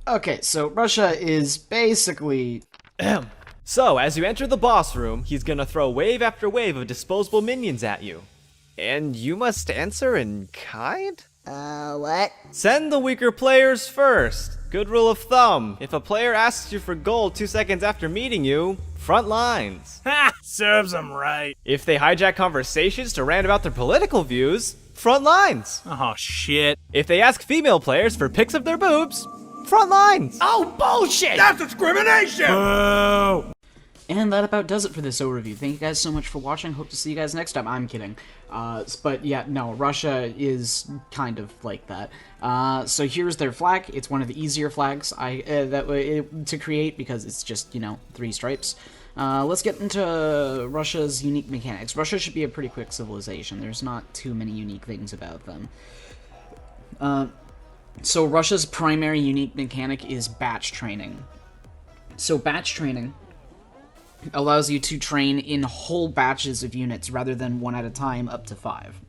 Okay, so Russia is basically... So, as you enter the boss room, he's gonna throw wave after wave of disposable minions at you. And you must answer in kind? What? Send the weaker players first. Good rule of thumb. If a player asks you for gold 2 seconds after meeting you, front lines. Ha! Serves them right. If they hijack conversations to rant about their political views, front lines. Oh, shit. If they ask female players for pics of their boobs, front lines. Oh, bullshit! That's discrimination! Boo! And that about does it for this overview. Thank you guys so much for watching. Hope to see you guys next time. I'm kidding. But yeah, no, Russia is kind of like that. So here's their flag. It's one of the easier flags to create because it's just, 3 stripes. Let's get into Russia's unique mechanics. Russia should be a pretty quick civilization. There's not too many unique things about them. So Russia's primary unique mechanic is batch training. So batch training allows you to train in whole batches of units rather than one at a time up to 5.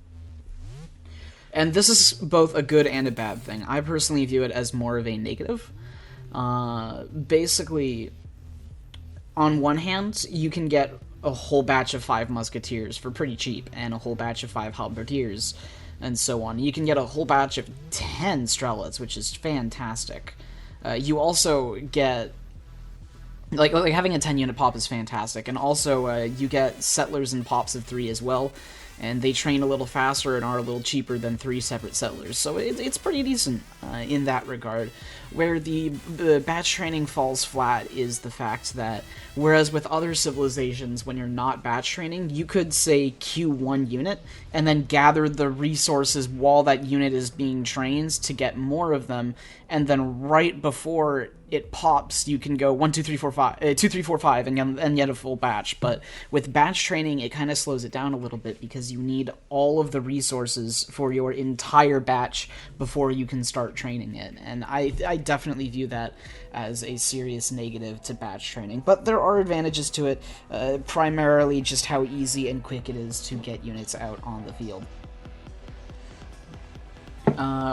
And this is both a good and a bad thing. I personally view it as more of a negative. Basically, on one hand, you can get a whole batch of 5 musketeers for pretty cheap, and a whole batch of 5 halberdiers, and so on. You can get a whole batch of 10 strelets, which is fantastic. You also get... Like having a 10-unit pop is fantastic, and also you get settlers and pops of 3 as well, and they train a little faster and are a little cheaper than 3 separate settlers, so it's pretty decent in that regard. Where the batch training falls flat is the fact that, whereas with other civilizations, when you're not batch training, you could, say, queue 1 unit, and then gather the resources while that unit is being trained to get more of them, and then right before it pops, you can go 1, 2, 3, 4, 5, 2, 3, 4, 5, and get a full batch. But with batch training, it kind of slows it down a little bit because you need all of the resources for your entire batch before you can start training it. And I definitely view that as a serious negative to batch training. But there are advantages to it, primarily just how easy and quick it is to get units out on the field.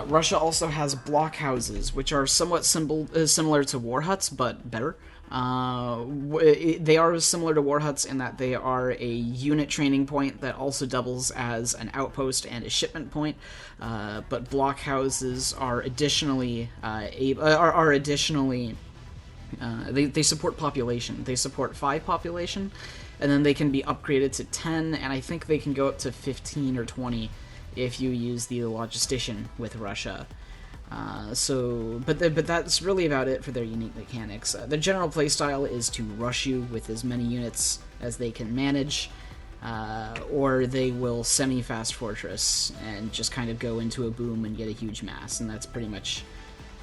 Russia also has blockhouses, which are somewhat similar to war huts, but better. They are similar to war huts in that they are a unit training point that also doubles as an outpost and a shipment point. But blockhouses are additionally they support population. They support 5 population, and then they can be upgraded to 10, and I think they can go up to 15 or 20 if you use the logistician with Russia. But that's really about it for their unique mechanics. Their general playstyle is to rush you with as many units as they can manage, or they will semi-fast fortress and just kind of go into a boom and get a huge mass, and that's pretty much...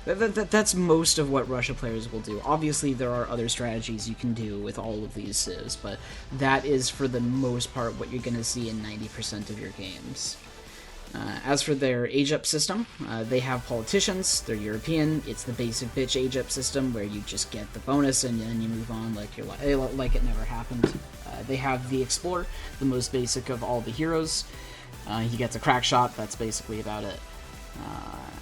That's most of what Russia players will do. Obviously, there are other strategies you can do with all of these civs, but that is, for the most part, what you're going to see in 90% of your games. As for their age-up system, they have politicians, they're European, it's the basic bitch age-up system where you just get the bonus and then you move on like it never happened. They have the Explorer, the most basic of all the heroes. He gets a crack shot, that's basically about it.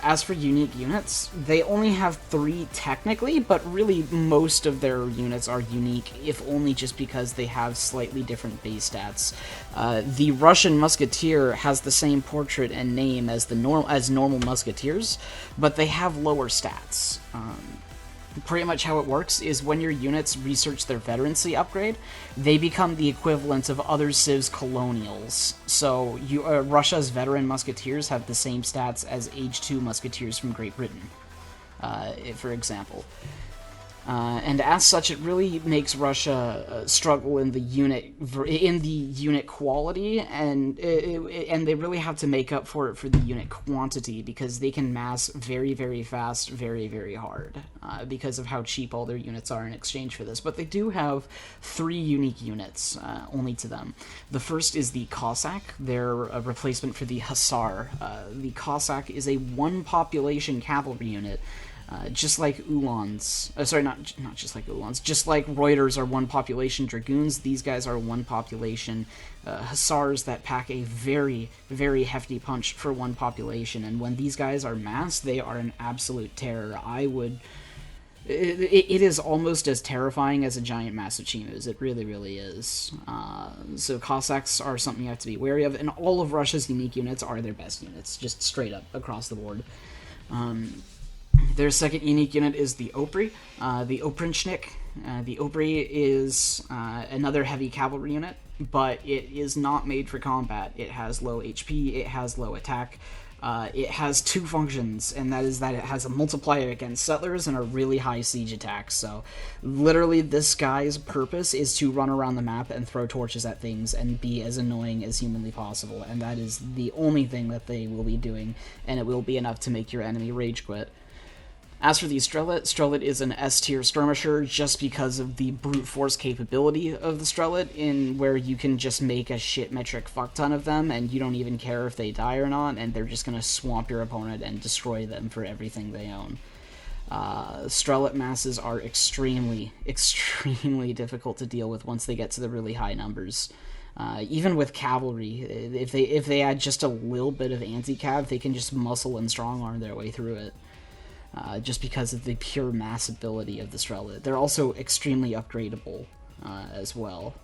As for unique units, they only have 3 technically, but really most of their units are unique, if only just because they have slightly different base stats. The Russian Musketeer has the same portrait and name as normal Musketeers, but they have lower stats. Pretty much how it works is when your units research their veterancy upgrade, they become the equivalent of other civs colonials. So Russia's veteran musketeers have the same stats as Age 2 musketeers from Great Britain, for example. And as such, it really makes Russia struggle in the unit quality, and they really have to make up for it for the unit quantity, because they can mass very, very fast, very, very hard, because of how cheap all their units are in exchange for this. But they do have 3 unique units, only to them. The first is the Cossack. They're a replacement for the Hussar. The Cossack is a 1 population cavalry unit. Just like Uhlans, not just like Uhlans, just like Reuters are 1 population dragoons, these guys are 1 population hussars that pack a very, very hefty punch for 1 population, and when these guys are massed, they are an absolute terror. I would It is almost as terrifying as a giant mass of chinos. It really, really is. So Cossacks are something you have to be wary of, and all of Russia's unique units are their best units, just straight up across the board. Their second unique unit is the Opry, the Opranshnik. The Opry is another heavy cavalry unit, but it is not made for combat. It has low HP, it has low attack. It has two functions, and that is that it has a multiplier against settlers and a really high siege attack. So, literally, this guy's purpose is to run around the map and throw torches at things and be as annoying as humanly possible, and that is the only thing that they will be doing, and it will be enough to make your enemy rage quit. As for the Strellet is an S-tier skirmisher just because of the brute force capability of the Strellet, in where you can just make a shit metric fuck ton of them and you don't even care if they die or not, and they're just going to swamp your opponent and destroy them for everything they own. Strellet masses are extremely, extremely difficult to deal with once they get to the really high numbers. Even with cavalry, if they add just a little bit of anti-cav, they can just muscle and strong-arm their way through it. Just because of the pure mass ability of the Strellet. They're also extremely upgradable as well.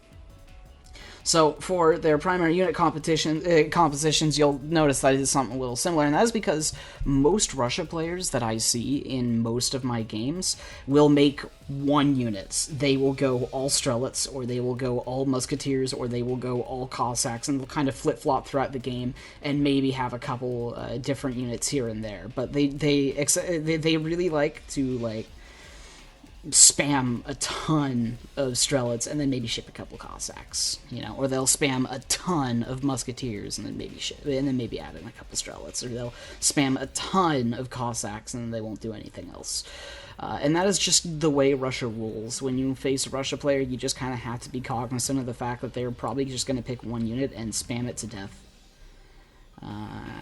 So for their primary unit compositions, you'll notice that it is something a little similar, and that is because most Russia players that I see in most of my games will make one units. They will go all Strelets, or they will go all Musketeers, or they will go all Cossacks, and they'll kind of flip-flop throughout the game, and maybe have a couple different units here and there. But they really like to spam a ton of Strelets and then maybe ship a couple Cossacks, or they'll spam a ton of Musketeers and then maybe add in a couple Strelets, or they'll spam a ton of Cossacks and then they won't do anything else. And that is just the way Russia rules. When you face a Russia player, you just kind of have to be cognizant of the fact that they're probably just going to pick one unit and spam it to death.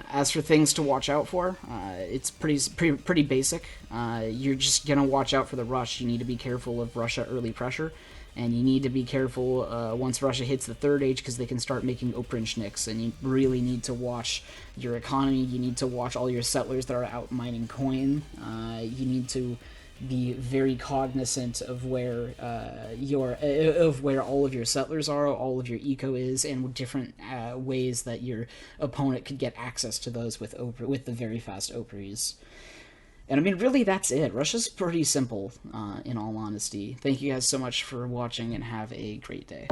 As for things to watch out for, it's pretty basic. You're just gonna watch out for the rush. You need to be careful of Russia early pressure, and you need to be careful once Russia hits the third age, because they can start making Opranshniks, and you really need to watch your economy. You need to watch all your settlers that are out mining coin. You need to be very cognizant of where all of your settlers are, all of your eco is, and different ways that your opponent could get access to those with the very fast Opries. And I mean, really, that's it. Russia's pretty simple, in all honesty. Thank you guys so much for watching, and have a great day.